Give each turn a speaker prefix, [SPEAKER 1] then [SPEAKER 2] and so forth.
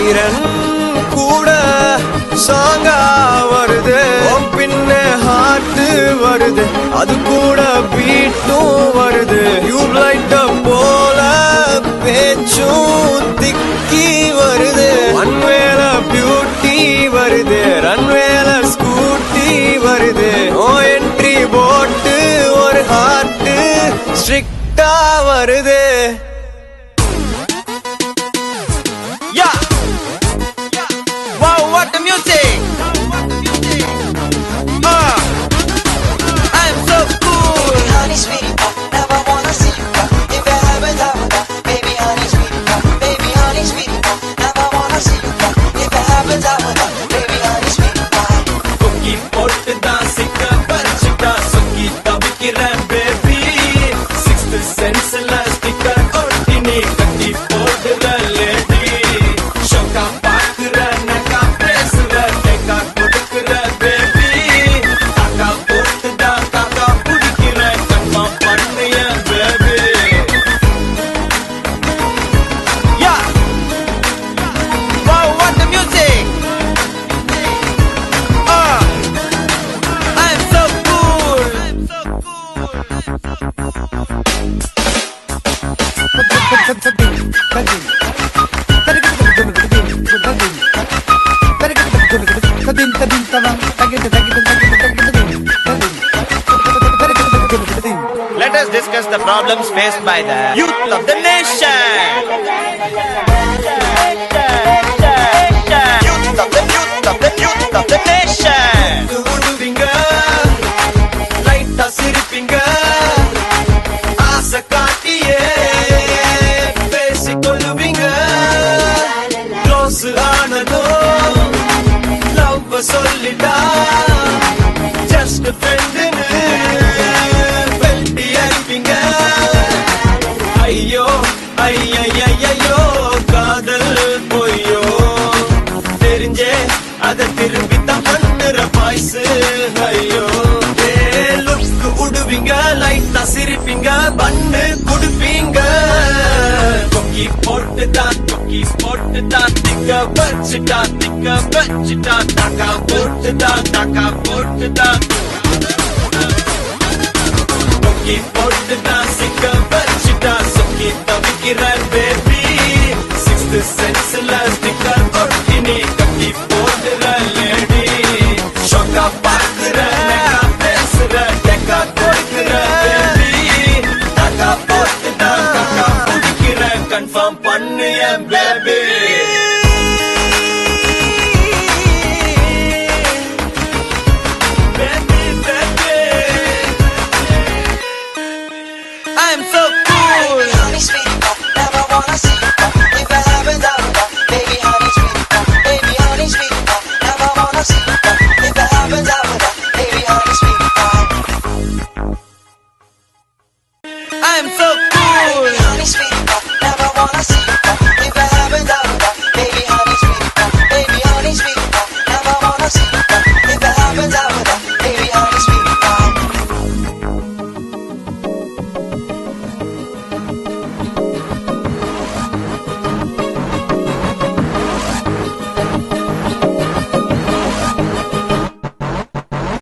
[SPEAKER 1] Siren கூட சாங்கா வருது, பின்ன ஹார்ட் வருது, அது கூட பீட்டும் வருது. டியூப்லைட்ட போல பேச்சும் திக்கி வருது. ஒன்வேல பியூட்டி வருது, ரன்வேல ஸ்கூட்டி வருது. ஓ என்ட்ரி போட்டு ஒரு ஹார்ட் ஸ்ட்ரிக்டா வருது. Wow, what the music! I'm so cool.
[SPEAKER 2] Honey, sweetie, never wanna see you cry. If you haven't ever done, baby, honey, sweetie, baby, honey, sweetie, never wanna see you cry. If you haven't ever done, baby, honey, sweetie,
[SPEAKER 1] Cookie போட்டு தான் சிக்க பறிச்சுட்டா சொக்கி தவிக்கிறேன் baby. Sixth senseல sticker ஒட்டி நீ கட்டி போடுற lady. ஷோக்கா பாக்குற நக்கா பேசுற கேக்கா கொடுக்குற baby. காக்கா போட்டு தான் காக்கா பிடிக்கிற கம்மா பண்ணுய baby. Yeah! Wow, what the music! I'm so cool. Let us discuss the problems faced by the youth of the nation. Youth of the nation. உடுவிங்க, லைட்டா சிரிப்பிங்க, ஆசை காட்டியே பேசிக்கொள்ளுவீங்க. க்ளோஸ் ஆனதும் லவ் சொல்லிட்டா ஜஸ்ட் ஃப்ரெண்டுன்னு வெட்டி அடிப்பீங்க. ஐயோ ஐயோ காதல் பொய்யோ தெரிஞ்சே அத திரும்பி தான் பண்ணுற பாய்ஸ். ஐயோ லுக்கு உடுவீங்க, லைட்டா சிரிப்பீங்க, பண்ணு குடுப்பீங்க. கொக்கி போட்டு தான் திக்க வச்சுட்டா தாக்கா போட்டு தான் கொக்கி போட்டு தான் சிக்க வச்சுட்டா சொக்கி தவிக்கிற பேபி. சிக்ஸ்த் சென்ஸ்ல ஸ்டிக்கர் ஒட்டி நீ கட்டி போடுற லேடி. ஷோக்கா பாக்குற நக்கா பேசுற டெக்கா கொடுக்குற பேபி. தாக்கா போட்டு தான் காக்கா பிடிக்கிற கன்ஃபார்ம் பண்ணு என் பேபி.